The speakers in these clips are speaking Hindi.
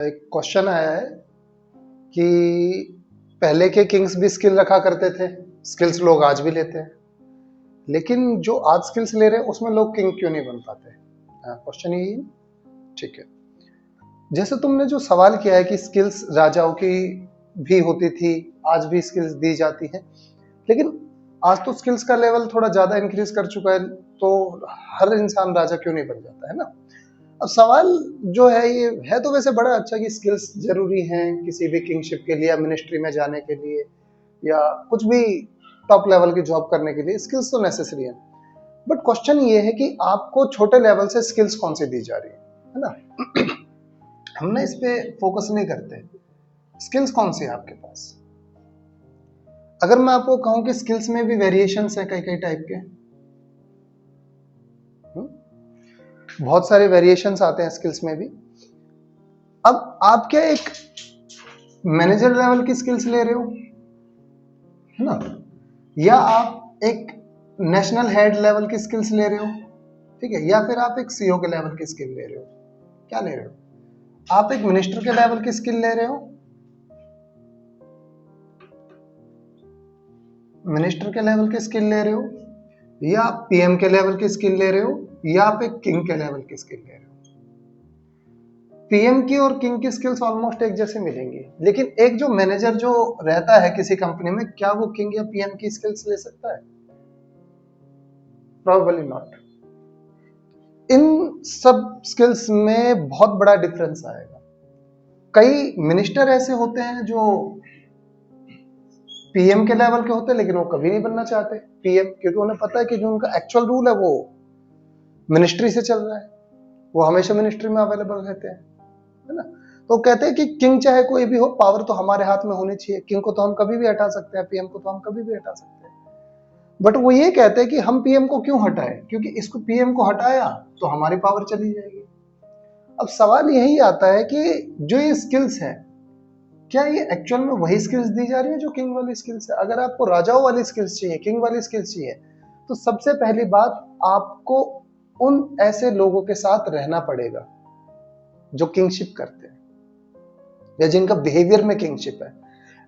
एक क्वेश्चन आया है कि पहले के किंग्स भी स्किल रखा करते थे। स्किल्स लोग आज भी लेते हैं, लेकिन जो आज स्किल्स ले रहे हैं उसमें लोग किंग क्यों नहीं बन पाते? क्वेश्चन यही है। ठीक है, जैसे तुमने जो सवाल किया है कि स्किल्स राजाओं की भी होती थी, आज भी स्किल्स दी जाती है, लेकिन आज तो स्किल्स का लेवल थोड़ा ज्यादा इंक्रीज कर चुका है, तो हर इंसान राजा क्यों नहीं बन जाता है ना। अब सवाल जो है ये है तो वैसे बड़ा अच्छा कि स्किल्स जरूरी हैं किसी भी किंगशिप के लिए या मिनिस्ट्री में जाने के लिए या कुछ भी टॉप लेवल की जॉब करने के लिए स्किल्स तो नेसेसरी है। बट क्वेश्चन ये है कि आपको छोटे लेवल से स्किल्स कौन सी दी जा रही है ना। हम ना इस पे फोकस नहीं करते। स्किल्स कौन सी है आपके पास? अगर मैं आपको कहूं कि स्किल्स में भी वेरिएशंस हैं कई कई टाइप के, बहुत सारे वेरिएशंस आते हैं स्किल्स में भी। अब आप क्या एक मैनेजर लेवल की स्किल्स ले रहे हो, है ना, या आप एक नेशनल हेड लेवल की स्किल्स ले रहे हो, ठीक है, या फिर आप एक सीईओ के लेवल की स्किल ले रहे हो? क्या ले रहे हो? आप एक मिनिस्टर के लेवल की स्किल ले रहे हो, मिनिस्टर के लेवल की स्किल ले रहे हो, या आप पीएम के लेवल की स्किल ले रहे हो, या आप एक किंग के लेवल की स्किल ले रहे हो? पीएम की और किंग की स्किल्स ऑलमोस्ट एक जैसे मिलेंगी, लेकिन एक जो मैनेजर जो रहता है किसी कंपनी में, क्या वो किंग या पीएम की स्किल्स ले सकता है? Probably not. इन सब स्किल्स में बहुत बड़ा डिफरेंस आएगा। कई मिनिस्टर ऐसे होते हैं जो पीएम के लेवल के होते हैं, लेकिन वो कभी नहीं बनना चाहते पीएम, क्योंकि उन्हें पता है कि जो उनका एक्चुअल रूल है वो मिनिस्ट्री से चल रहा है, वो हमेशा मिनिस्ट्री में अवेलेबल रहते हैं, है ना। तो कहते हैं कि किंग चाहे कोई भी हो, पावर तो हमारे हाथ में होनी चाहिए। किंग को तो हम कभी भी हटा सकते हैं, पीएम को तो हम कभी भी हटा सकते हैं। बट वो ये कहते हैं कि हम पीएम को क्यों हटाएं, क्योंकि इसको पीएम को हटाया तो हमारी पावर चली जाएगी। अब सवाल यही आता है कि जो ये स्किल्स है, क्या ये एक्चुअल में वही स्किल्स दी जा रही है जो किंग वाली स्किल्स है? अगर आपको राजाओं वाली स्किल्स चाहिए, किंग वाली स्किल्स चाहिए, तो सबसे पहली बात, आपको उन ऐसे लोगों के साथ रहना पड़ेगा जो किंगशिप करते हैं या जिनका बिहेवियर में किंगशिप है।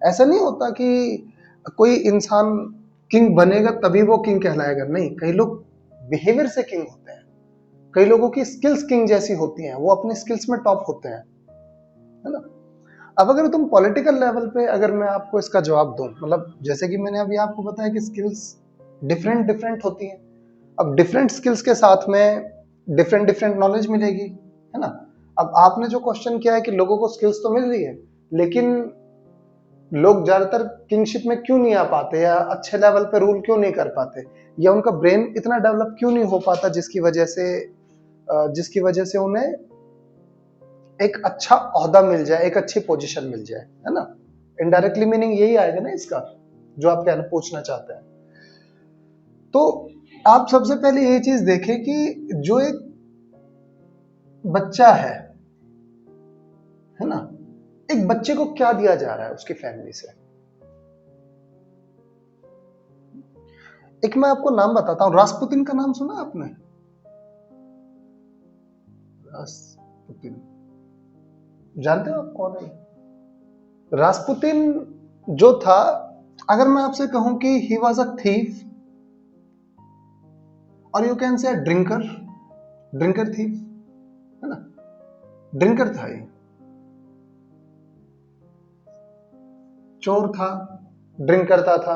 ऐसा नहीं होता कि कोई इंसान किंग बनेगा तभी वो किंग कहलाएगा, नहीं। कई लोग बिहेवियर से किंग होते हैं, कई लोगों की स्किल्स किंग जैसी होती हैं, वो अपनी स्किल्स में टॉप होते हैं, है ना। अब अगर तुम पॉलिटिकल लेवल पे, अगर मैं आपको इसका जवाब दूं, मतलब जैसे कि मैंने अभी आपको बताया कि स्किल्स डिफरेंट डिफरेंट होती हैं। अब डिफरेंट स्किल्स के साथ में डिफरेंट डिफरेंट नॉलेज मिलेगी, है ना। अब आपने जो क्वेश्चन किया है कि लोगों को स्किल्स तो मिल रही है, लेकिन लोग ज्यादातर किंगशिप में क्यों नहीं आ पाते, या अच्छे लेवल पे रूल क्यों नहीं कर पाते, या उनका ब्रेन इतना डेवलप क्यों नहीं हो पाता जिसकी वजह से उन्हें एक अच्छा ओहदा मिल जाए, एक अच्छी पोजीशन मिल जाए, है ना। इनडायरेक्टली मीनिंग यही आएगा ना इसका, जो आप कहना पूछना चाहते हैं। तो आप सबसे पहले ये चीज देखें कि जो एक बच्चा है ना, एक बच्चे को क्या दिया जा रहा है उसकी फैमिली से। एक मैं आपको नाम बताता हूं, रासपुतिन का नाम सुना आपने? रासपुतिन, जानते हो आप कौन है रासपुतिन? जो था, अगर मैं आपसे कहूं कि ही वॉज अ थीफ, और you can say drinker, drinker thief, है ना। ड्रिंकर था, ये चोर था, ड्रिंक करता था,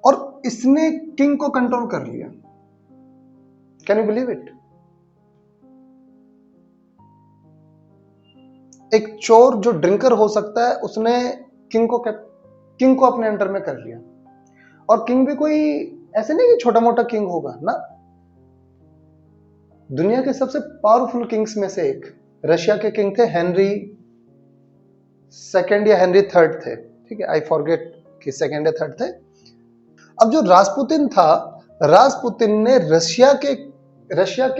और इसने किंग को कंट्रोल कर लिया। Can you believe it? एक चोर जो ड्रिंकर हो सकता है, उसने किंग को अपने अंडर में कर लिया। और किंग भी कोई ऐसे नहीं कि छोटा मोटा किंग होगा ना, दुनिया के सबसे पावरफुल किंग्स में से एक रशिया के किंग थे, हेनरी सेकंड या हेनरी थर्ड थे, ठीक है, आई फॉरगेट कि सेकंड या थर्ड थे। अब जो रासपुतिन था, रासपुतिन ने रशिया के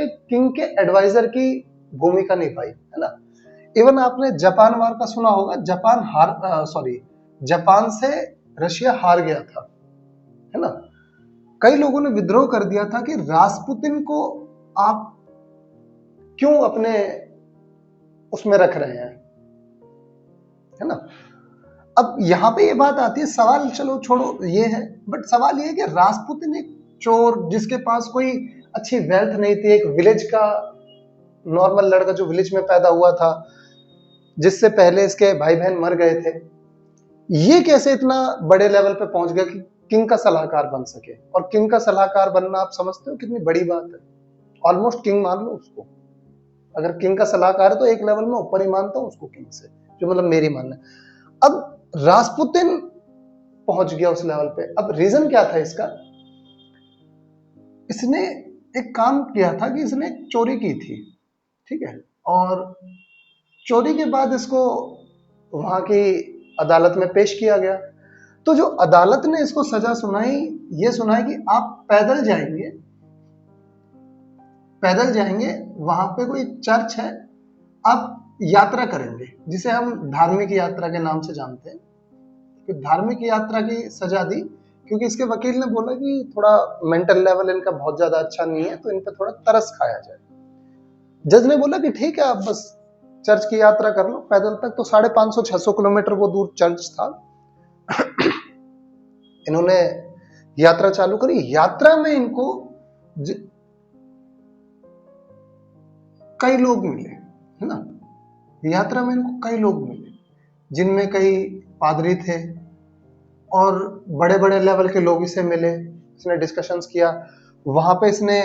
किंग के एडवाइजर की भूमिका निभाई, है ना। इवन आपने जापान वार का सुना होगा, जापान से रशिया हार गया था, है ना। कई लोगों ने विद्रोह कर दिया था कि रासपुतिन को आप क्यों अपने उसमें रख रहे हैं, है ना। अब यहां पे ये बात आती है, सवाल चलो छोड़ो ये है, बट सवाल ये है कि रासपुतिन एक चोर जिसके पास कोई अच्छी वेल्थ नहीं थी, एक विलेज का नॉर्मल लड़का जो विलेज में पैदा हुआ था, जिससे पहले इसके भाई बहन मर गए थे, ये कैसे इतना बड़े लेवल पे पहुंच गया कि किंग का सलाहकार बन सके। और किंग का सलाहकार बनना आप समझते हो कितनी बड़ी बात है, ऑलमोस्ट किंग मान लो उसको। अगर किंग का सलाहकार है तो एक लेवल में ऊपर ही मानता हूं उसको किंग से, जो मतलब मेरी मानना है। अब रासपुतिन पहुंच गया उस लेवल पे। अब रीजन क्या था इसका, इसने एक काम किया था कि इसने चोरी की थी, ठीक है, और चोरी के बाद इसको वहां की अदालत में पेश किया गया। तो जो अदालत ने इसको सजा सुनाई, ये सुनाई कि आप पैदल जाएंगे, वहां पे कोई चर्च है, आप यात्रा करेंगे, जिसे हम धार्मिक यात्रा के नाम से जानते हैं। कि धार्मिक यात्रा की सजा दी, क्योंकि इसके वकील ने बोला कि थोड़ा मेंटल लेवल इनका बहुत ज्यादा अच्छा नहीं है, तो इन पे थोड़ा तरस खाया जाए। जज ने बोला कि ठीक है, आप बस चर्च की यात्रा कर लो पैदल तक। तो 550-600 किलोमीटर वो दूर चर्च था। इन्होंने यात्रा चालू करी। यात्रा में इनको कई लोग मिले, है ना। यात्रा में इनको कई लोग मिले, जिनमें कई पादरी थे और बड़े बड़े लेवल के लोग इसे मिले। इसने डिस्कशंस किया, वहां पे इसने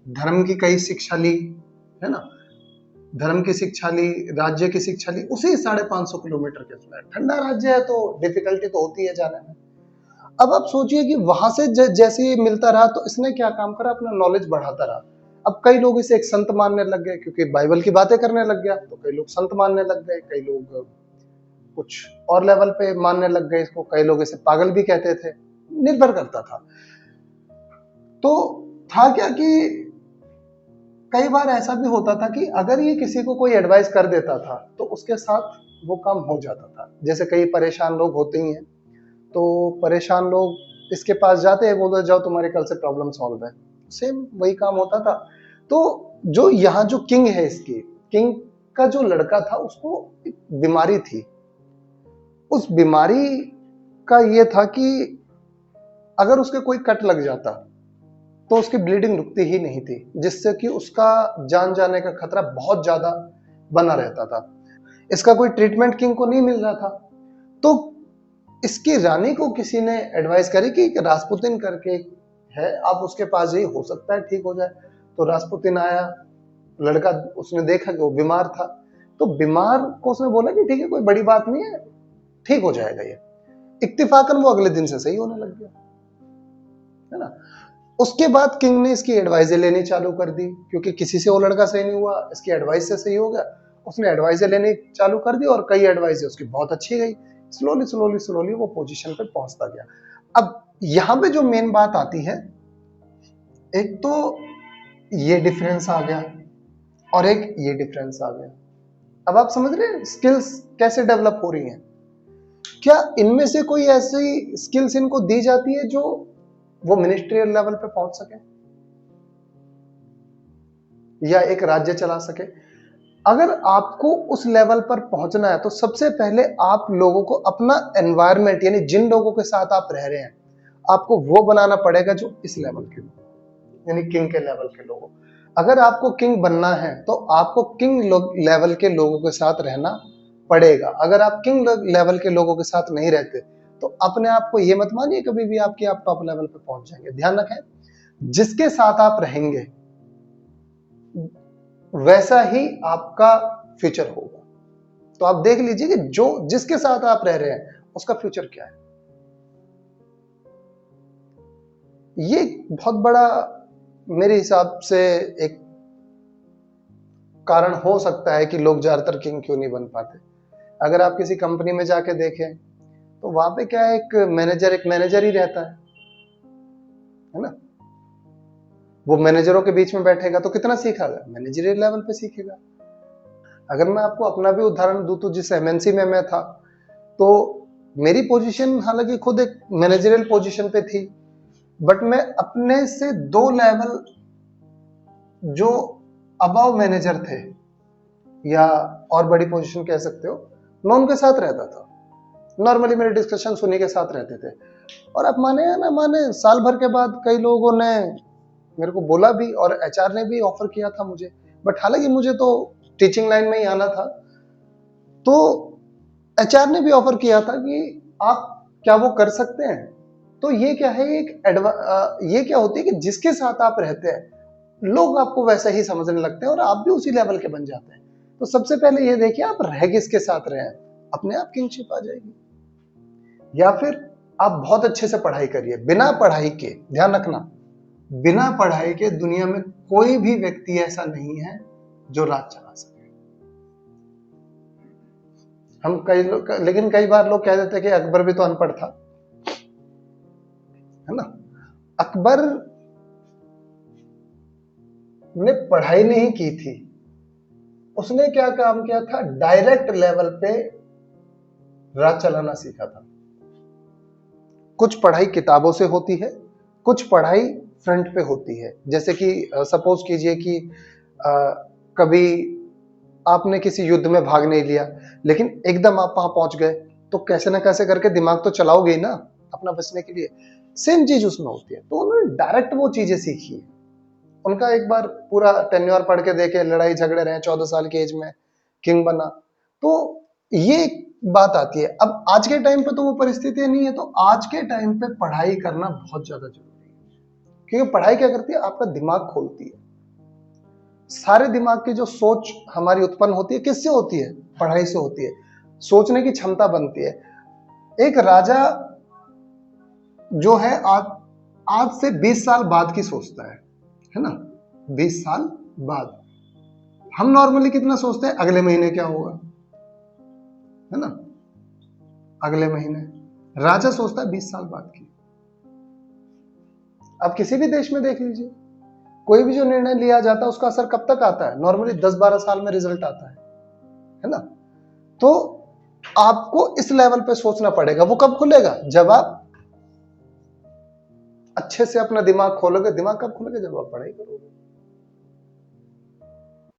धर्म की कई शिक्षा ली, है ना, धर्म की शिक्षा ली, राज्य की शिक्षा ली, उसी 550 किलोमीटर के उसमें। ठंडा राज्य है तो डिफिकल्टी तो होती है जाने में। अब आप सोचिए कि वहां से जैसे ही मिलता रहा, तो इसने क्या काम करा, अपना नॉलेज बढ़ाता रहा। अब कई लोग इसे एक संत मानने लग गए, क्योंकि बाइबल की बातें करने लग गया, तो कई लोग संत मानने लग गए, कई लोग कुछ और लेवल पे मानने लग गए इसको, कई लोग इसे पागल भी कहते थे, निर्भर करता था। तो था क्या कि कई बार ऐसा भी होता था कि अगर ये किसी को कोई एडवाइस कर देता था तो उसके साथ वो काम हो जाता था। जैसे कई परेशान लोग होते ही हैं, तो परेशान लोग इसके पास जाते हैं, बोलते जाओ तुम्हारी कल से प्रॉब्लम सॉल्व है, सेम वही काम होता था। तो जो यहाँ जो किंग है, इसकी किंग का जो लड़का था, उसको एक बीमारी थी। उस बीमारी का ये था कि अगर उसके कोई कट लग जाता तो उसकी ब्लीडिंग रुकती ही नहीं थी, जिससे कि उसका जान जाने का खतरा बहुत ज्यादा बना रहता था। इसका कोई ट्रीटमेंट किंग को नहीं मिल रहा था। तो इसकी रानी को किसी ने एडवाइस करी कि रासपुतिन करके है, आप उसके पास जाइए, हो सकता है ठीक हो जाए। तो रासपुतिन आया, लड़का, उसने देखा कि वो बीमार था। तो बीमार को उसने बोला कि ठीक है, कोई बड़ी बात नहीं है, ठीक हो जाएगा ये। इत्तेफाकन वो अगले दिन से सही होने लग गया, है ना। उसके बाद किंग ने इसकी एडवाइजें लेनी चालू कर दी, क्योंकि किसी से वो लड़का सही नहीं हुआ, इसकी एडवाइस से सही हो गया। उसने एडवाइजें लेनी चालू कर दी और कई एडवाइजें उसकी बहुत अच्छी गई। स्लोली स्लोली स्लोली वो पोजीशन पे पहुंचता गया। अब यहां पे जो मेन बात आती है, एक तो ये डिफरेंस आ गया और एक ये डिफरेंस आ गया। अब आप समझ रहे हैं स्किल्स कैसे डेवलप हो रही हैं। क्या इनमें से कोई ऐसी स्किल्स इनको दी जाती है जो वो मिनिस्ट्रियल लेवल पे पहुंच सके या एक राज्य चला सके। अगर आपको उस लेवल पर पहुंचना है तो सबसे पहले आप लोगों को अपना एनवायरनमेंट, यानी जिन लोगों के साथ आप रह रहे हैं, आपको वो बनाना पड़ेगा जो इस लेवल के लोग, यानी किंग के लेवल के लोगों। अगर आपको किंग बनना है तो आपको किंग लेवल के लोगों के साथ रहना पड़ेगा। अगर आप किंग लेवल के लोगों के साथ नहीं रहते तो अपने आप को ये मत मानिए कभी भी आप टॉप लेवल पे पहुंच जाएंगे। ध्यान रखें, जिसके साथ आप रहेंगे वैसा ही आपका फ्यूचर होगा। तो आप देख लीजिए कि जो जिसके साथ आप रह रहे हैं उसका फ्यूचर क्या है। ये बहुत बड़ा मेरे हिसाब से एक कारण हो सकता है कि लोग ज्यादातर किंग क्यों नहीं बन पाते। अगर आप किसी कंपनी में जाके देखें तो वहां पे क्या है, एक मैनेजर ही रहता है ना। वो मैनेजरों के बीच में बैठेगा तो कितना सीखेगा, मैनेजरियल लेवल पे सीखेगा। अगर मैं आपको अपना भी उदाहरण दूं तो जिस एमएनसी में मैं था, तो मेरी पोजीशन हालांकि खुद एक मैनेजरियल पोजीशन पे थी, बट मैं अपने से 2 लेवल जो अबव मैनेजर थे, या और बड़ी पोजीशन कह सकते हो, मैं उनके साथ रहता था। नॉर्मली मेरे डिस्कशन उन्हीं के साथ रहते थे। और आप माने या ना माने, साल भर के बाद कई लोगों ने मेरे को बोला भी और एचआर ने भी ऑफर किया था मुझे, बट हालांकि मुझे तो टीचिंग लाइन में ही आना था, तो एचआर ने भी ऑफर किया था कि आप क्या वो कर सकते हैं। तो ये क्या है, ये क्या होती है कि जिसके साथ आप रहते हैं लोग आपको वैसा ही समझने लगते हैं और आप भी उसी लेवल के बन जाते हैं। तो सबसे पहले ये देखिए आप रह किसके साथ रहे हैं, अपने आप किंगशिप आ जाएगी। या फिर आप बहुत अच्छे से पढ़ाई करिए, बिना पढ़ाई के, ध्यान रखना, बिना पढ़ाई के दुनिया में कोई भी व्यक्ति ऐसा नहीं है जो राज चला सके। हम लेकिन कई बार लोग कह देते हैं कि अकबर भी तो अनपढ़ था, है ना। अकबर ने पढ़ाई नहीं की थी, उसने क्या काम किया था, डायरेक्ट लेवल पे राज चलाना सीखा था। कुछ पढ़ाई किताबों से होती है, कुछ पढ़ाई फ्रंट पे होती है। जैसे कि सपोज कीजिए कि कभी आपने किसी युद्ध में भाग नहीं लिया, लेकिन एकदम आप वहां पहुंच गए, तो कैसे ना कैसे करके दिमाग तो चलाओगे ही ना अपना बचने के लिए। सेम चीज उसमें होती है। तो उन्होंने डायरेक्ट वो चीजें सीखी है। उनका एक बार पूरा टेन्योर पढ़ के देखे, लड़ाई झगड़े रहे, 14 साल की एज में किंग बना। तो ये बात आती है। अब आज के टाइम पे तो वो परिस्थिति नहीं है, तो आज के टाइम पे पढ़ाई करना बहुत ज्यादा जरूरी है। क्योंकि पढ़ाई क्या करती है, आपका दिमाग खोलती है। सारे दिमाग की जो सोच हमारी उत्पन्न होती है, किससे होती है, पढ़ाई से होती है। सोचने की क्षमता बनती है। एक राजा जो है आज से 20 साल बाद की सोचता है ना, 20 साल बाद। हम नॉर्मली कितना सोचते हैं, अगले महीने क्या होगा, है ना, अगले महीने। राजा सोचता है 20 साल बाद की। आप किसी भी देश में देख लीजिए, कोई भी जो निर्णय लिया जाता है उसका असर कब तक आता है, नॉर्मली 10-12 साल में रिजल्ट आता है ना। तो आपको इस लेवल पे सोचना पड़ेगा। वो कब खुलेगा, जब आप अच्छे से अपना दिमाग खोलोगे। दिमाग कब खोलोगे, जब आप पढ़ाई करोगे।